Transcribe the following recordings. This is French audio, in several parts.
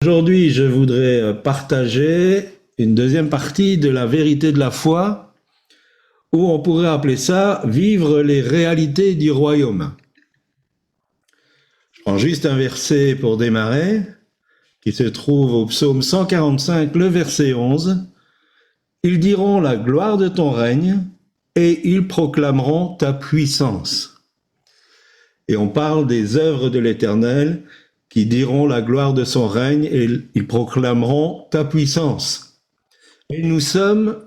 Aujourd'hui, je voudrais partager une deuxième partie de la vérité de la foi, où on pourrait appeler ça vivre les réalités du royaume. Je prends juste un verset pour démarrer, qui se trouve au psaume 145, le verset 11. Ils diront la gloire de ton règne et ils proclameront ta puissance. Et on parle des œuvres de l'Éternel qui diront la gloire de son règne et ils proclameront ta puissance. Et nous sommes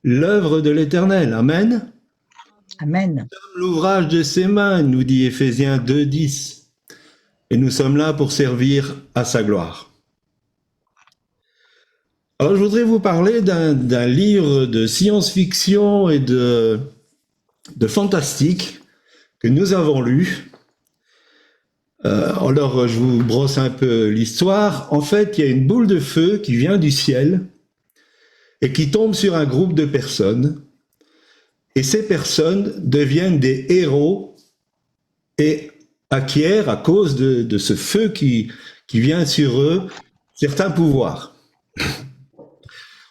l'œuvre de l'Éternel. Amen. Amen. Nous sommes l'ouvrage de ses mains, nous dit Éphésiens 2, 10. Et nous sommes là pour servir à sa gloire. Alors je voudrais vous parler d'un livre de science-fiction et de fantastique que nous avons lu. Alors je vous brosse un peu l'histoire. En fait, il y a une boule de feu qui vient du ciel et qui tombe sur un groupe de personnes. Et ces personnes deviennent des héros et acquièrent, à cause de ce feu qui vient sur eux, certains pouvoirs.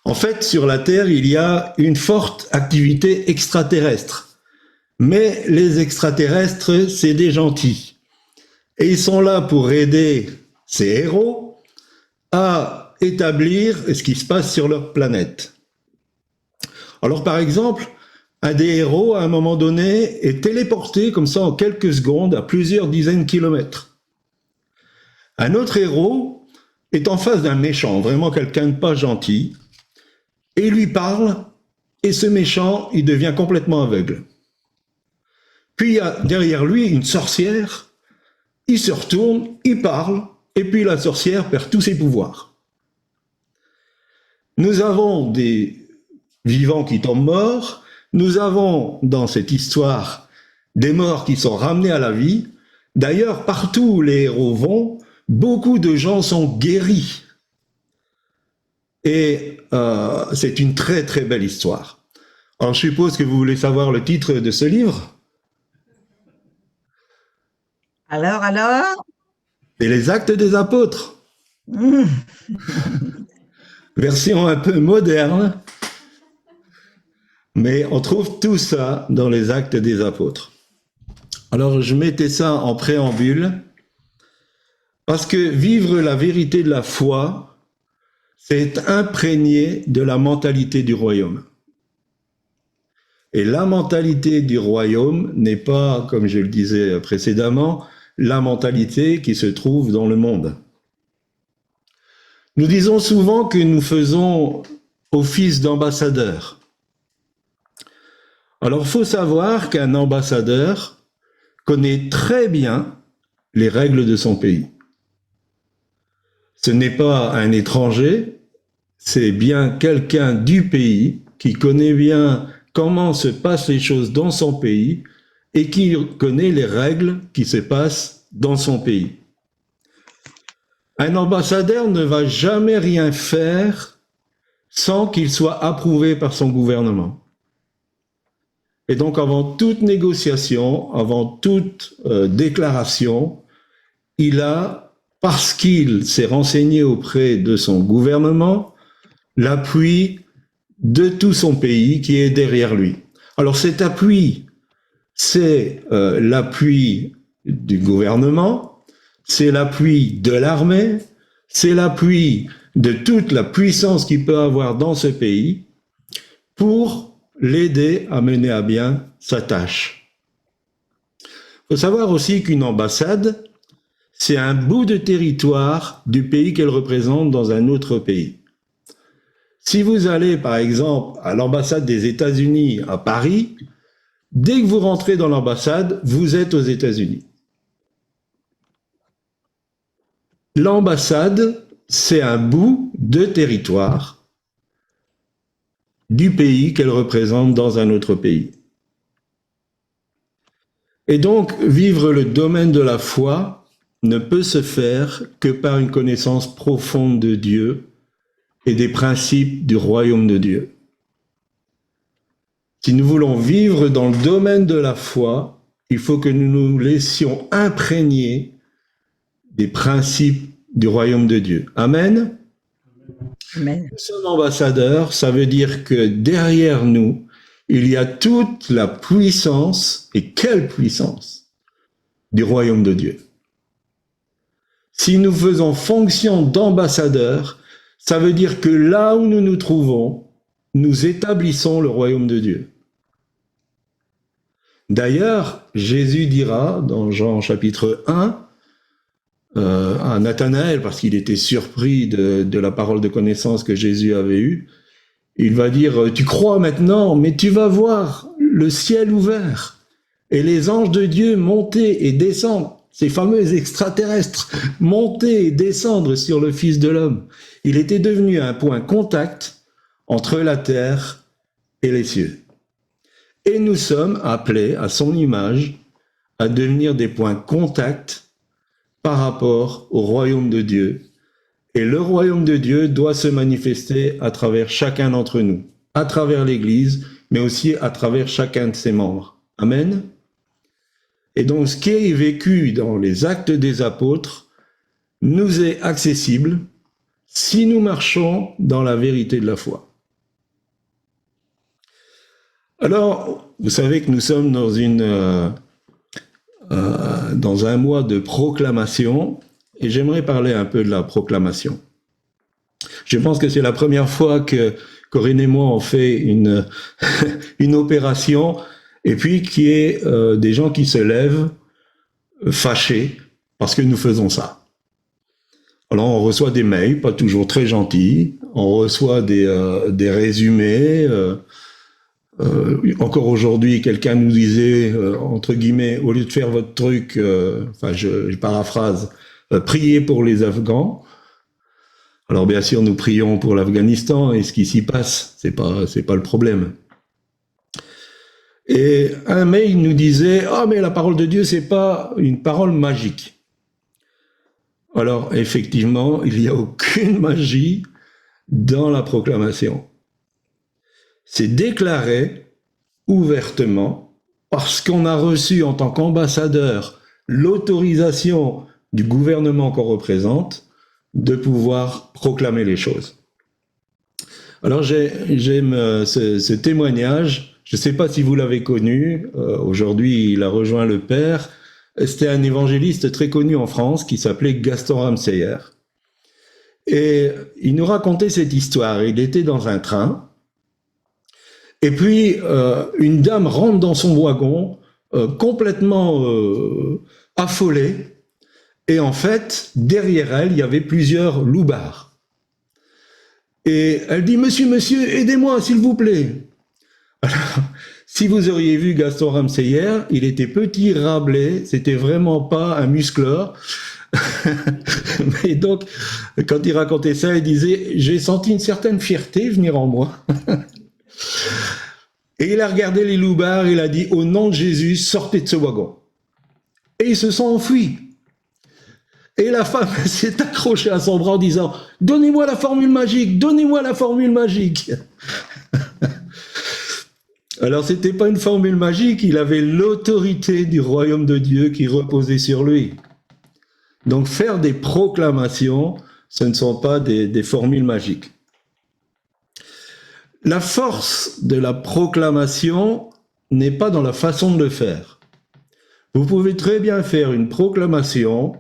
En fait, sur la Terre, il y a une forte activité extraterrestre. Mais les extraterrestres, c'est des gentils. Et ils sont là pour aider ces héros à établir ce qui se passe sur leur planète. Alors par exemple, un des héros, à un moment donné, est téléporté comme ça en quelques secondes à plusieurs dizaines de kilomètres. Un autre héros est en face d'un méchant, vraiment quelqu'un de pas gentil, et il lui parle, et ce méchant, il devient complètement aveugle. Puis il y a derrière lui une sorcière, il se retourne, il parle, et puis la sorcière perd tous ses pouvoirs. Nous avons des vivants qui tombent morts, nous avons dans cette histoire des morts qui sont ramenés à la vie. D'ailleurs, partout où les héros vont, beaucoup de gens sont guéris. Et c'est une très très belle histoire. Alors je suppose que vous voulez savoir le titre de ce livre. Alors? C'est les Actes des Apôtres. Version un peu moderne, mais on trouve tout ça dans les Actes des Apôtres. Alors je mettais ça en préambule, parce que vivre la vérité de la foi, c'est imprégné de la mentalité du royaume. Et la mentalité du royaume n'est pas, comme je le disais précédemment, la mentalité qui se trouve dans le monde. Nous disons souvent que nous faisons office d'ambassadeur. Alors, il faut savoir qu'un ambassadeur connaît très bien les règles de son pays. Ce n'est pas un étranger, c'est bien quelqu'un du pays qui connaît bien comment se passent les choses dans son pays et qui connaît les règles qui se passent dans son pays. Un ambassadeur ne va jamais rien faire sans qu'il soit approuvé par son gouvernement. Et donc, avant toute négociation, avant toute déclaration, il a, parce qu'il s'est renseigné auprès de son gouvernement, l'appui de tout son pays qui est derrière lui. Alors cet appui, c'est l'appui du gouvernement, c'est l'appui de l'armée, c'est l'appui de toute la puissance qu'il peut avoir dans ce pays pour l'aider à mener à bien sa tâche. Il faut savoir aussi qu'une ambassade, c'est un bout de territoire du pays qu'elle représente dans un autre pays. Si vous allez, par exemple, à l'ambassade des États-Unis à Paris, dès que vous rentrez dans l'ambassade, vous êtes aux États-Unis. L'ambassade, c'est un bout de territoire du pays qu'elle représente dans un autre pays. Et donc, vivre le domaine de la foi ne peut se faire que par une connaissance profonde de Dieu et des principes du royaume de Dieu. Si nous voulons vivre dans le domaine de la foi, il faut que nous nous laissions imprégner des principes du royaume de Dieu. Amen. Amen. Nous sommes ambassadeurs, ça veut dire que derrière nous, il y a toute la puissance, et quelle puissance, du royaume de Dieu. Si nous faisons fonction d'ambassadeurs, ça veut dire que là où nous nous trouvons, nous établissons le royaume de Dieu. D'ailleurs, Jésus dira dans Jean chapitre 1 à Nathanaël, parce qu'il était surpris de la parole de connaissance que Jésus avait eue, il va dire, tu crois maintenant, mais tu vas voir le ciel ouvert et les anges de Dieu monter et descendre, ces fameux extraterrestres, monter et descendre sur le Fils de l'homme. Il était devenu un point contact entre la terre et les cieux. Et nous sommes appelés, à son image, à devenir des points contact par rapport au royaume de Dieu. Et le royaume de Dieu doit se manifester à travers chacun d'entre nous, à travers l'Église, mais aussi à travers chacun de ses membres. Amen. Et donc, ce qui est vécu dans les actes des apôtres nous est accessible si nous marchons dans la vérité de la foi. Alors, vous savez que nous sommes dans un mois de proclamation, et j'aimerais parler un peu de la proclamation. Je pense que c'est la première fois que Corinne et moi on fait une opération, et puis qu'il y ait des gens qui se lèvent fâchés parce que nous faisons ça. Alors on reçoit des mails, pas toujours très gentils, on reçoit des résumés. Encore aujourd'hui, quelqu'un nous disait, entre guillemets, au lieu de faire votre truc, je paraphrase, priez pour les Afghans. Alors bien sûr, nous prions pour l'Afghanistan et ce qui s'y passe, c'est pas le problème. Et un mail nous disait, mais la parole de Dieu, c'est pas une parole magique. Alors effectivement, il n'y a aucune magie dans la proclamation. C'est déclaré ouvertement parce qu'on a reçu en tant qu'ambassadeur l'autorisation du gouvernement qu'on représente de pouvoir proclamer les choses. Alors j'aime ce témoignage, je ne sais pas si vous l'avez connu, aujourd'hui il a rejoint le Père, c'était un évangéliste très connu en France qui s'appelait Gaston Ramseyer. Et il nous racontait cette histoire, il était dans un train, et puis, une dame rentre dans son wagon, complètement affolée, et en fait, derrière elle, il y avait plusieurs loupards. Et elle dit, monsieur, aidez-moi, s'il vous plaît. Alors, si vous auriez vu Gaston Ramseyer, il était petit, rablé, c'était vraiment pas un muscleur. Mais donc, quand il racontait ça, il disait, j'ai senti une certaine fierté venir en moi. Et il a regardé les loupards, il a dit, au nom de Jésus, sortez de ce wagon. Et ils se sont enfuis. Et la femme s'est accrochée à son bras en disant, donnez-moi la formule magique, donnez-moi la formule magique. Alors c'était pas une formule magique, il avait l'autorité du royaume de Dieu qui reposait sur lui. Donc faire des proclamations, ce ne sont pas des formules magiques. La force de la proclamation n'est pas dans la façon de le faire. Vous pouvez très bien faire une proclamation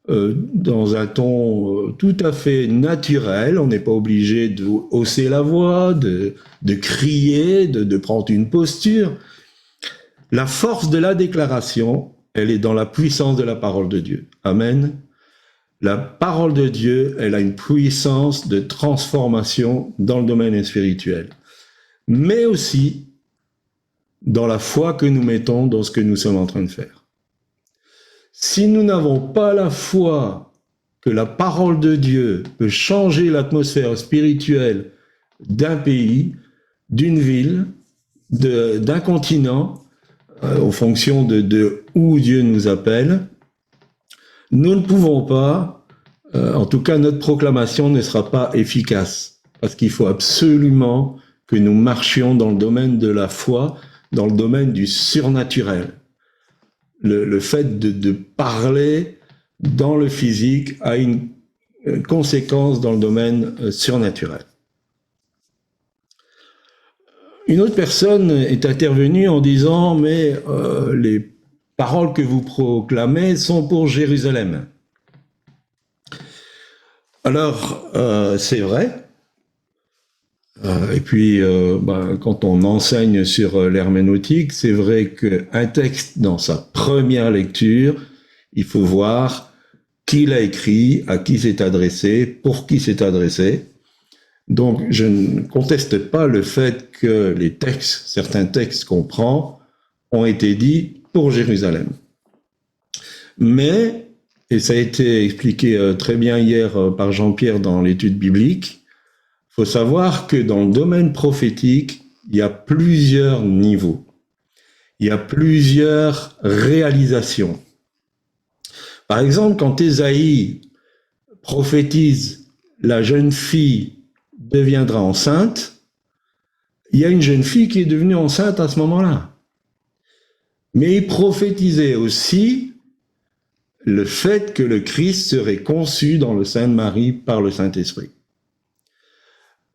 dans un ton tout à fait naturel. On n'est pas obligé de hausser la voix, de crier, de prendre une posture. La force de la déclaration, elle est dans la puissance de la parole de Dieu. Amen. La parole de Dieu, elle a une puissance de transformation dans le domaine spirituel, mais aussi dans la foi que nous mettons dans ce que nous sommes en train de faire. Si nous n'avons pas la foi que la parole de Dieu peut changer l'atmosphère spirituelle d'un pays, d'une ville, d'un continent, en fonction de où Dieu nous appelle, nous ne pouvons pas, en tout cas notre proclamation ne sera pas efficace, parce qu'il faut absolument que nous marchions dans le domaine de la foi, dans le domaine du surnaturel. Le fait de parler dans le physique a une conséquences dans le domaine surnaturel. Une autre personne est intervenue en disant « mais les paroles que vous proclamez sont pour Jérusalem ». Alors, c'est vrai. Et puis, quand on enseigne sur l'herméneutique, c'est vrai qu'un texte, dans sa première lecture, il faut voir qui l'a écrit, à qui s'est adressé, pour qui s'est adressé. Donc, je ne conteste pas le fait que les textes, certains textes qu'on prend, ont été dits pour Jérusalem. Mais, et ça a été expliqué très bien hier par Jean-Pierre dans l'étude biblique, il faut savoir que dans le domaine prophétique, il y a plusieurs niveaux. Il y a plusieurs réalisations. Par exemple, quand Ésaïe prophétise « la jeune fille deviendra enceinte », il y a une jeune fille qui est devenue enceinte à ce moment-là. Mais il prophétisait aussi le fait que le Christ serait conçu dans le sein de Marie par le Saint-Esprit.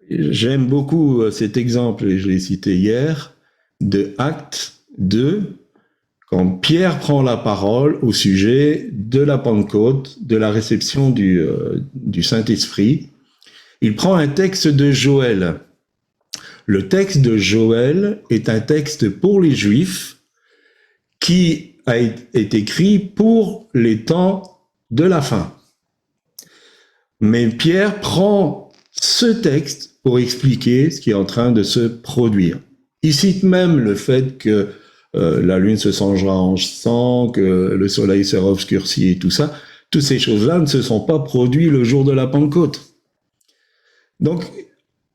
J'aime beaucoup cet exemple, et je l'ai cité hier, de Actes 2, quand Pierre prend la parole au sujet de la Pentecôte, de la réception du Saint-Esprit. Il prend un texte de Joël. Le texte de Joël est un texte pour les Juifs qui est écrit pour les temps de la fin. Mais Pierre prend ce texte pour expliquer ce qui est en train de se produire. Il cite même le fait que la lune se changera en sang, que le soleil sera obscurci et tout ça. Toutes ces choses-là ne se sont pas produites le jour de la Pentecôte. Donc,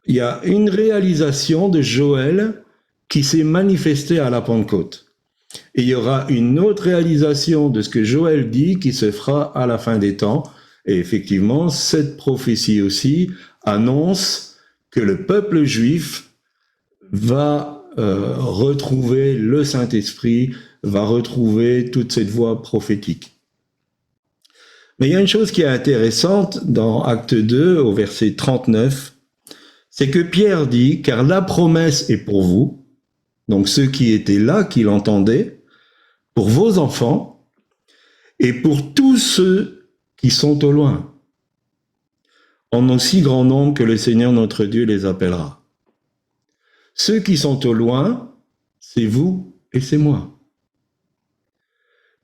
il y a une réalisation de Joël qui s'est manifestée à la Pentecôte. Et il y aura une autre réalisation de ce que Joël dit qui se fera à la fin des temps. Et effectivement, cette prophétie aussi annonce que le peuple juif va retrouver le Saint-Esprit, va retrouver toute cette voie prophétique. Mais il y a une chose qui est intéressante dans Acte 2, au verset 39, c'est que Pierre dit « Car la promesse est pour vous », donc ceux qui étaient là, qui l'entendaient, pour vos enfants et pour tous ceux qui sont au loin, en aussi grand nombre que le Seigneur notre Dieu les appellera. Ceux qui sont au loin, c'est vous et c'est moi.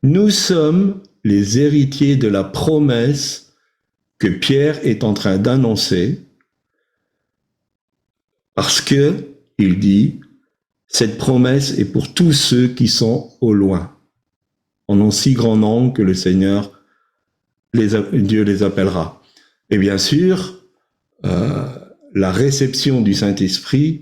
Nous sommes les héritiers de la promesse que Pierre est en train d'annoncer, parce que, il dit, cette promesse est pour tous ceux qui sont au loin, en un si grand nombre que le Seigneur, Dieu les appellera. Et bien sûr, la réception du Saint-Esprit,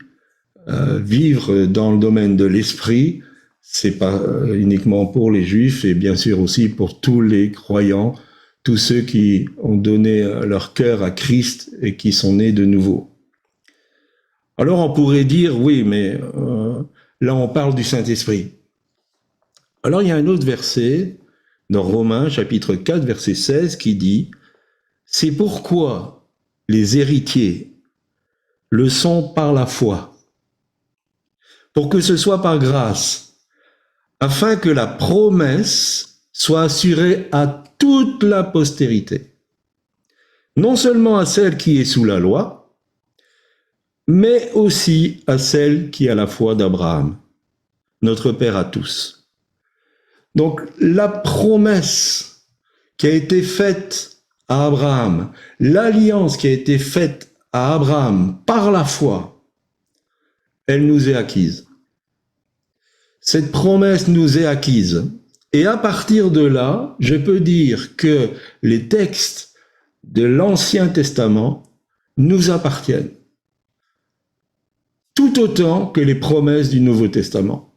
vivre dans le domaine de l'esprit, c'est pas uniquement pour les Juifs, et bien sûr aussi pour tous les croyants, tous ceux qui ont donné leur cœur à Christ et qui sont nés de nouveau. Alors on pourrait dire, oui, mais là on parle du Saint-Esprit. Alors il y a un autre verset dans Romains chapitre 4 verset 16 qui dit « C'est pourquoi les héritiers le sont par la foi, pour que ce soit par grâce, afin que la promesse soit assurée à toute la postérité, non seulement à celle qui est sous la loi, mais aussi à celle qui a la foi d'Abraham, notre Père à tous. » Donc la promesse qui a été faite à Abraham, l'alliance qui a été faite à Abraham par la foi, elle nous est acquise. Cette promesse nous est acquise. Et à partir de là, je peux dire que les textes de l'Ancien Testament nous appartiennent, tout autant que les promesses du Nouveau Testament.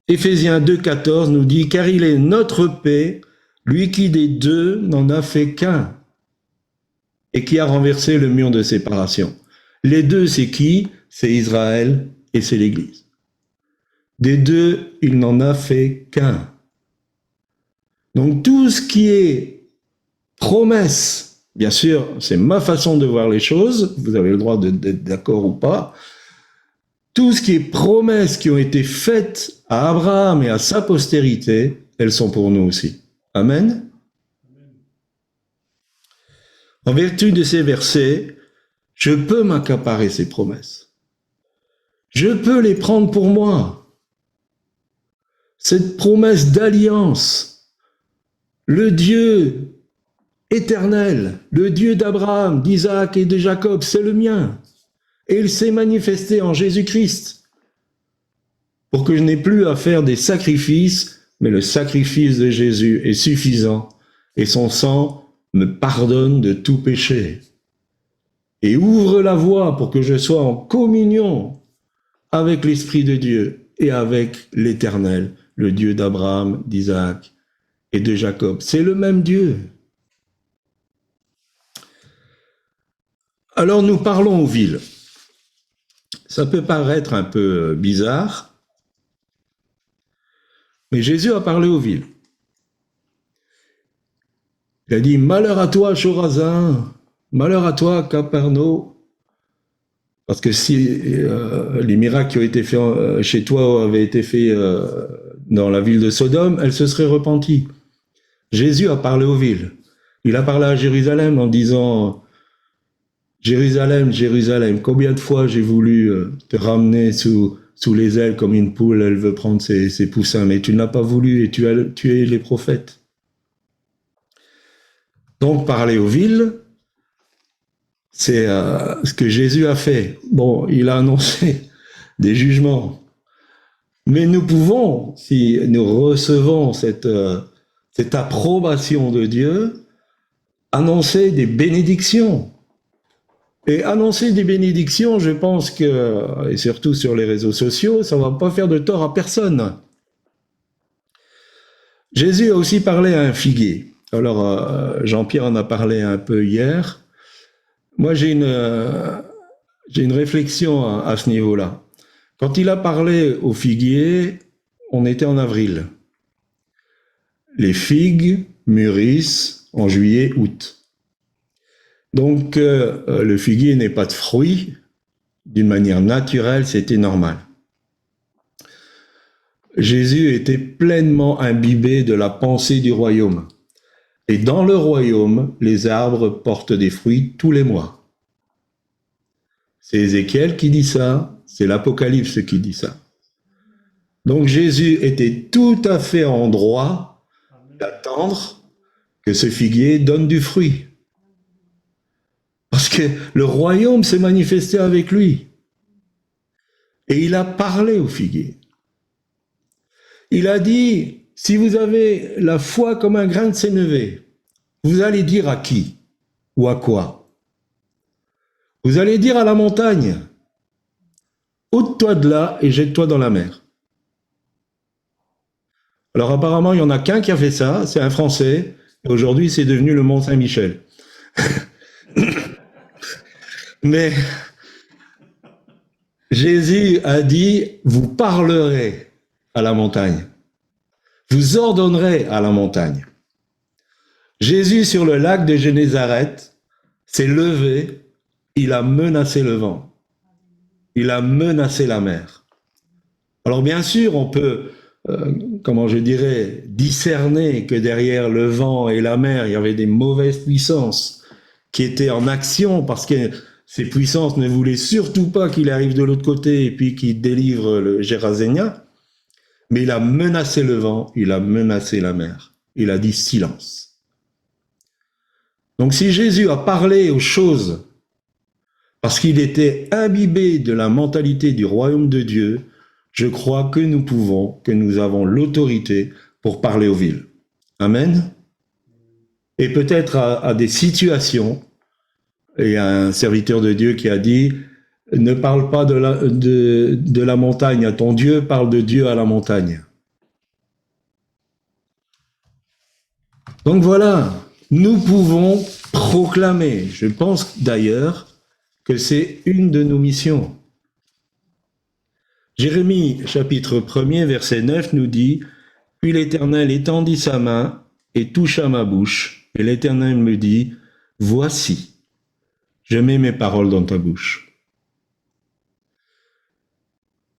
Éphésiens 2,14 nous dit « Car il est notre paix, lui qui des deux n'en a fait qu'un, et qui a renversé le mur de séparation. » Les deux, c'est qui? C'est Israël et c'est l'Église. Des deux, il n'en a fait qu'un. Donc tout ce qui est promesses, bien sûr, c'est ma façon de voir les choses, vous avez le droit d'être d'accord ou pas, tout ce qui est promesses qui ont été faites à Abraham et à sa postérité, elles sont pour nous aussi. Amen. En vertu de ces versets, je peux m'accaparer ces promesses. Je peux les prendre pour moi. Cette promesse d'alliance, le Dieu éternel, le Dieu d'Abraham, d'Isaac et de Jacob, c'est le mien. Et il s'est manifesté en Jésus-Christ pour que je n'ai plus à faire des sacrifices, mais le sacrifice de Jésus est suffisant et son sang me pardonne de tout péché et ouvre la voie pour que je sois en communion avec l'Esprit de Dieu et avec l'Éternel, le Dieu d'Abraham, d'Isaac et de Jacob. C'est le même Dieu. Alors nous parlons aux villes. Ça peut paraître un peu bizarre, mais Jésus a parlé aux villes. Il a dit « Malheur à toi, Chorazin, malheur à toi, Capernaum ». Parce que si les miracles qui ont été faits chez toi avaient été faits dans la ville de Sodome, elle se serait repentie. Jésus a parlé aux villes. Il a parlé à Jérusalem en disant « Jérusalem, Jérusalem, combien de fois j'ai voulu te ramener sous les ailes comme une poule, elle veut prendre ses poussins, mais tu ne l'as pas voulu et tu as tué les prophètes. » Donc parler aux villes, c'est ce que Jésus a fait. Bon, il a annoncé des jugements. Mais nous pouvons, si nous recevons cette approbation de Dieu, annoncer des bénédictions. Et annoncer des bénédictions, je pense que, et surtout sur les réseaux sociaux, ça ne va pas faire de tort à personne. Jésus a aussi parlé à un figuier. Alors, Jean-Pierre en a parlé un peu hier. Moi, j'ai une réflexion à ce niveau-là. Quand il a parlé aux figuiers, on était en avril. Les figues mûrissent en juillet, août. Donc, le figuier n'est pas de fruit. D'une manière naturelle, c'était normal. Jésus était pleinement imbibé de la pensée du royaume. Et dans le royaume, les arbres portent des fruits tous les mois. C'est Ézéchiel qui dit ça, c'est l'Apocalypse qui dit ça. Donc Jésus était tout à fait en droit d'attendre que ce figuier donne du fruit. Parce que le royaume s'est manifesté avec lui. Et il a parlé au figuier. Il a dit, si vous avez la foi comme un grain de sénévé, vous allez dire à qui ou à quoi? Vous allez dire à la montagne, ôte-toi de là et jette-toi dans la mer. Alors apparemment, il n'y en a qu'un qui a fait ça, c'est un Français, et aujourd'hui c'est devenu le Mont Saint-Michel. Mais Jésus a dit, vous parlerez à la montagne, vous ordonnerez à la montagne. Jésus sur le lac de Génézareth s'est levé, il a menacé le vent, il a menacé la mer. Alors bien sûr, on peut, discerner que derrière le vent et la mer, il y avait des mauvaises puissances qui étaient en action parce que ces puissances ne voulaient surtout pas qu'il arrive de l'autre côté et puis qu'il délivre le Gérasénia. Mais il a menacé le vent, il a menacé la mer. Il a dit silence. Donc si Jésus a parlé aux choses parce qu'il était imbibé de la mentalité du royaume de Dieu, je crois que nous avons l'autorité pour parler aux villes. Amen. Et peut-être à des situations, et un serviteur de Dieu qui a dit, ne parle pas de la montagne à ton Dieu, parle de Dieu à la montagne. Donc voilà, nous pouvons proclamer. Je pense d'ailleurs que c'est une de nos missions. Jérémie, chapitre 1er, verset 9, nous dit « Puis l'Éternel étendit sa main et toucha ma bouche, Et l'Éternel me dit, voici, je mets mes paroles dans ta bouche.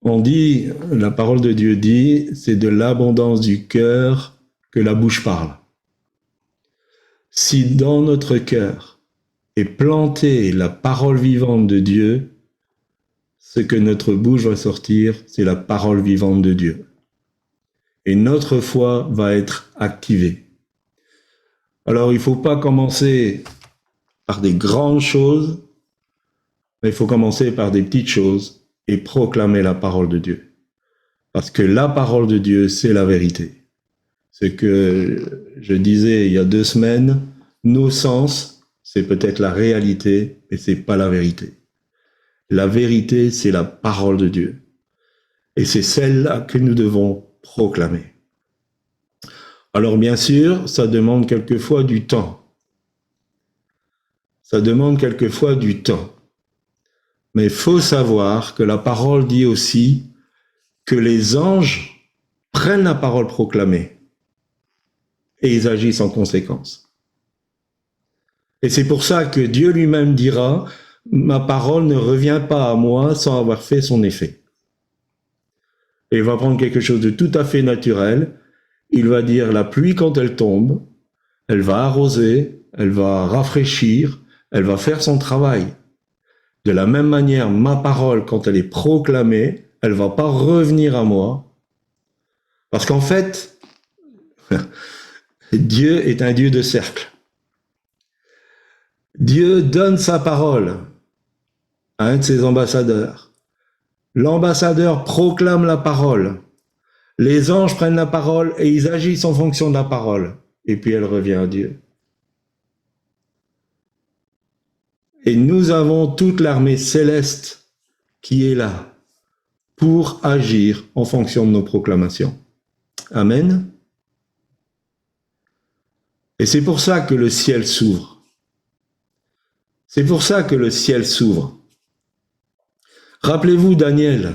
On dit, la parole de Dieu dit, c'est de l'abondance du cœur que la bouche parle. Si dans notre cœur est plantée la parole vivante de Dieu, ce que notre bouche va sortir, c'est la parole vivante de Dieu. Et notre foi va être activée. Alors, il ne faut pas commencer par des grandes choses, mais il faut commencer par des petites choses et proclamer la parole de Dieu. Parce que la parole de Dieu, c'est la vérité. Ce que je disais il y a 2 semaines, nos sens, c'est peut-être la réalité, mais c'est pas la vérité. La vérité, c'est la parole de Dieu. Et c'est celle-là que nous devons proclamer. Alors bien sûr, ça demande quelquefois du temps. Ça demande quelquefois du temps. Mais il faut savoir que la parole dit aussi que les anges prennent la parole proclamée et ils agissent en conséquence. Et c'est pour ça que Dieu lui-même dira, ma parole ne revient pas à moi sans avoir fait son effet. Et il va prendre quelque chose de tout à fait naturel. Il va dire, la pluie quand elle tombe, elle va arroser, elle va rafraîchir, elle va faire son travail. De la même manière, ma parole, quand elle est proclamée, elle va pas revenir à moi. Parce qu'en fait, Dieu est un Dieu de cercle. Dieu donne sa parole à un de ses ambassadeurs. L'ambassadeur proclame la parole. Les anges prennent la parole et ils agissent en fonction de la parole. Et puis elle revient à Dieu. Et nous avons toute l'armée céleste qui est là pour agir en fonction de nos proclamations. Amen. Et c'est pour ça que le ciel s'ouvre. C'est pour ça que le ciel s'ouvre. Rappelez-vous Daniel,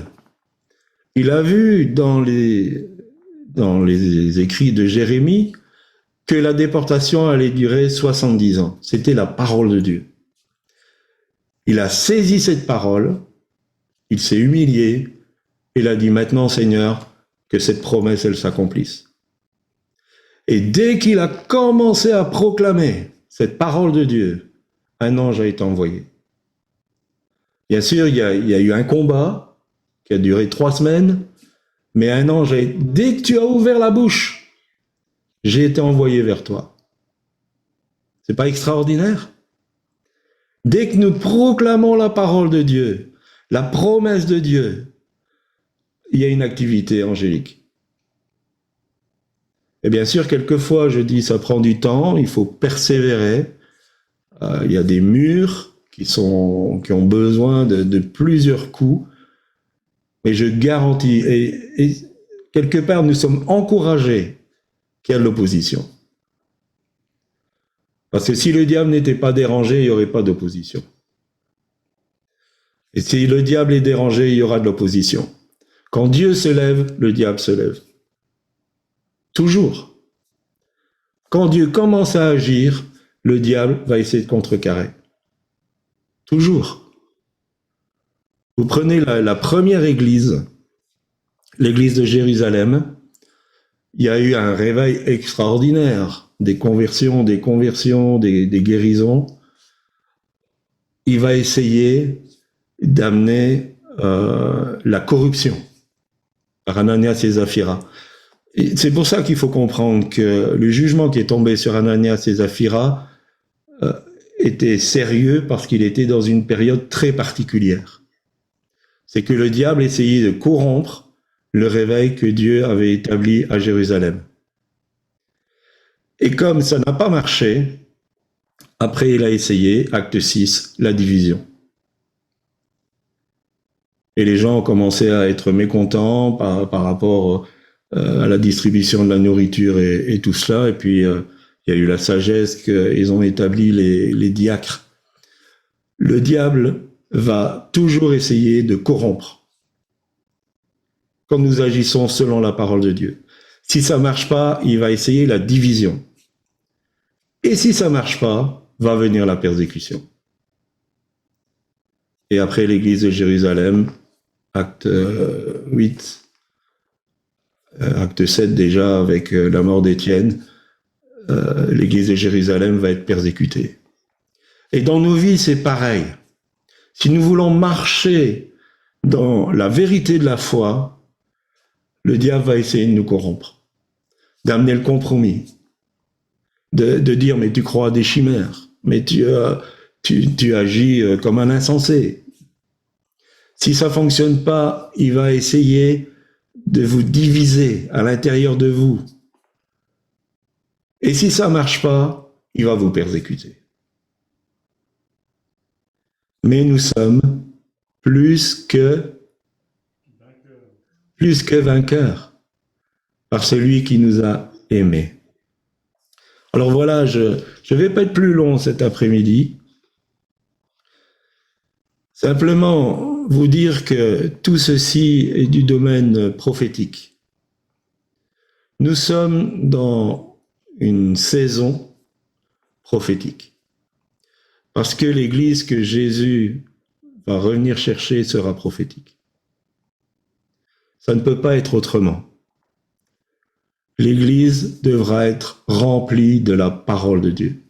il a vu dans les écrits de Jérémie que la déportation allait durer 70 ans. C'était la parole de Dieu. Il a saisi cette parole, il s'est humilié, il a dit maintenant Seigneur, que cette promesse elle s'accomplisse. Et dès qu'il a commencé à proclamer cette parole de Dieu, un ange a été envoyé. Bien sûr, il y a eu un combat qui a duré 3 semaines, mais un ange a été, dès que tu as ouvert la bouche, j'ai été envoyé vers toi. C'est pas extraordinaire? Dès que nous proclamons la parole de Dieu, la promesse de Dieu, il y a une activité angélique. Et bien sûr, quelquefois, je dis, ça prend du temps, il faut persévérer. Il y a des murs qui ont besoin de plusieurs coups. Mais je garantis, et quelque part, nous sommes encouragés qu'il y a de l'opposition. Parce que si le diable n'était pas dérangé, il n'y aurait pas d'opposition. Et si le diable est dérangé, il y aura de l'opposition. Quand Dieu se lève, le diable se lève. Toujours. Quand Dieu commence à agir, le diable va essayer de contrecarrer. Toujours. Vous prenez la première église, l'église de Jérusalem, il y a eu un réveil extraordinaire, des conversions, des guérisons. Il va essayer d'amener la corruption par Ananias et Saphira. Et c'est pour ça qu'il faut comprendre que le jugement qui est tombé sur Ananias et Saphira était sérieux parce qu'il était dans une période très particulière. C'est que le diable essayait de corrompre le réveil que Dieu avait établi à Jérusalem. Et comme ça n'a pas marché, après il a essayé, acte 6, la division. Et les gens ont commencé à être mécontents par rapport à la distribution de la nourriture et tout cela. Et puis, il y a eu la sagesse qu'ils ont établi les diacres. Le diable va toujours essayer de corrompre quand nous agissons selon la parole de Dieu. Si ça marche pas, il va essayer la division. Et si ça marche pas, va venir la persécution. Et après l'église de Jérusalem, acte 8, acte 7 déjà, avec la mort d'Étienne, l'église de Jérusalem va être persécutée. Et dans nos vies, c'est pareil. Si nous voulons marcher dans la vérité de la foi, le diable va essayer de nous corrompre, d'amener le compromis, de dire mais tu crois à des chimères, mais tu agis comme un insensé. Si ça fonctionne pas, il va essayer de vous diviser à l'intérieur de vous. Et si ça marche pas, il va vous persécuter. Mais nous sommes plus que vainqueurs par celui qui nous a aimés. Alors voilà, je vais pas être plus long cet après-midi. Simplement vous dire que tout ceci est du domaine prophétique. Nous sommes dans une saison prophétique. Parce que l'Église que Jésus va revenir chercher sera prophétique. Ça ne peut pas être autrement. L'Église devra être remplie de la parole de Dieu,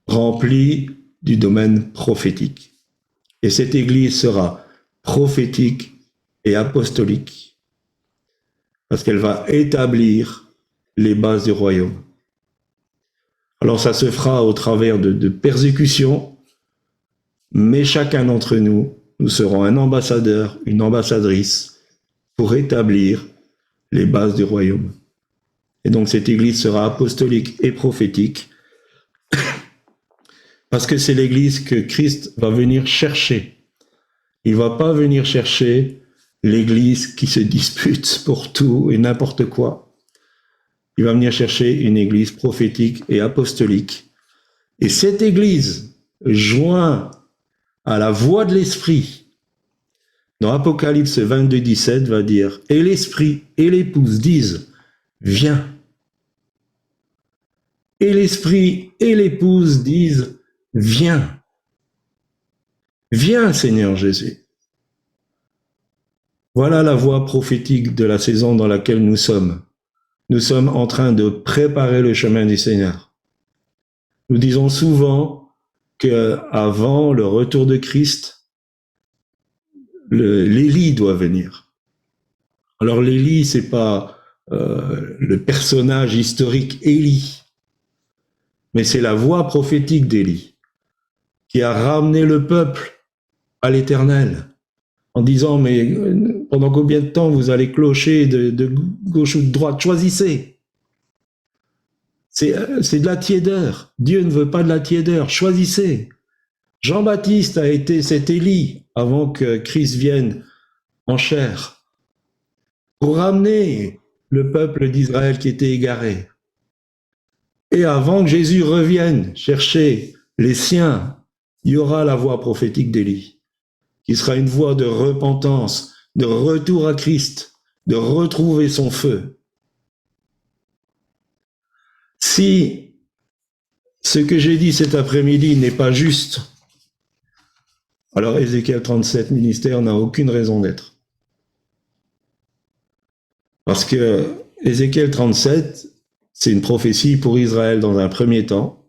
remplie du domaine prophétique. Et cette Église sera prophétique et apostolique, parce qu'elle va établir les bases du royaume. Alors ça se fera au travers de persécutions, mais chacun d'entre nous, nous serons un ambassadeur, une ambassadrice pour établir les bases du royaume. Et donc cette Église sera apostolique et prophétique, parce que c'est l'Église que Christ va venir chercher. Il ne va pas venir chercher l'Église qui se dispute pour tout et n'importe quoi. Il va venir chercher une Église prophétique et apostolique. Et cette Église, joint à la voix de l'Esprit, dans Apocalypse 22, 17, va dire « Et l'Esprit et l'Épouse disent « Viens ». Et l'Esprit et l'Épouse disent « Viens ». Viens, Seigneur Jésus. Voilà la voix prophétique de la saison dans laquelle nous sommes. Nous sommes en train de préparer le chemin du Seigneur. Nous disons souvent qu'avant le retour de Christ, l'Élie doit venir. Alors l'Élie, c'est pas le personnage historique Élie, mais c'est la voix prophétique d'Élie qui a ramené le peuple à l'Éternel en disant mais pendant combien de temps vous allez clocher de gauche ou de droite, choisissez. C'est de la tiédeur. Dieu ne veut pas de la tiédeur. Choisissez. Jean-Baptiste a été cet Élie avant que Christ vienne en chair pour ramener le peuple d'Israël qui était égaré. Et avant que Jésus revienne chercher les siens, il y aura la voix prophétique d'Élie, qui sera une voix de repentance, de retour à Christ, de retrouver son feu. Si ce que j'ai dit cet après-midi n'est pas juste, alors Ézéchiel 37, ministère, n'a aucune raison d'être. Parce que Ézéchiel 37, c'est une prophétie pour Israël dans un premier temps.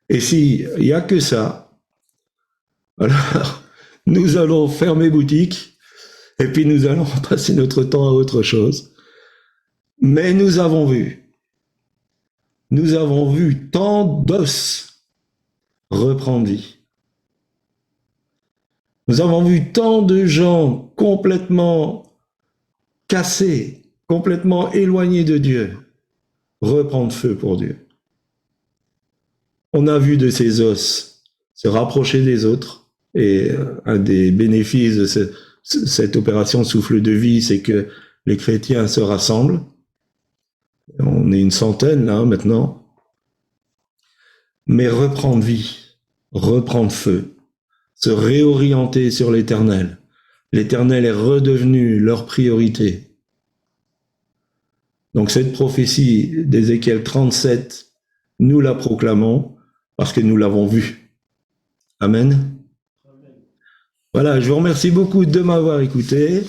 Et s'il n'y a que ça, alors nous allons fermer boutique et puis nous allons passer notre temps à autre chose. Mais nous avons vu tant d'os reprendre vie. Nous avons vu tant de gens complètement cassés, complètement éloignés de Dieu, reprendre feu pour Dieu. On a vu de ces os se rapprocher des autres, et un des bénéfices de cette opération souffle de vie, c'est que les chrétiens se rassemblent. On est une centaine là maintenant. Mais reprendre vie, reprendre feu, se réorienter sur l'Éternel. L'Éternel est redevenu leur priorité. Donc cette prophétie d'Ézéchiel 37 nous la proclamons parce que nous l'avons vue. Amen. Voilà, je vous remercie beaucoup de m'avoir écouté.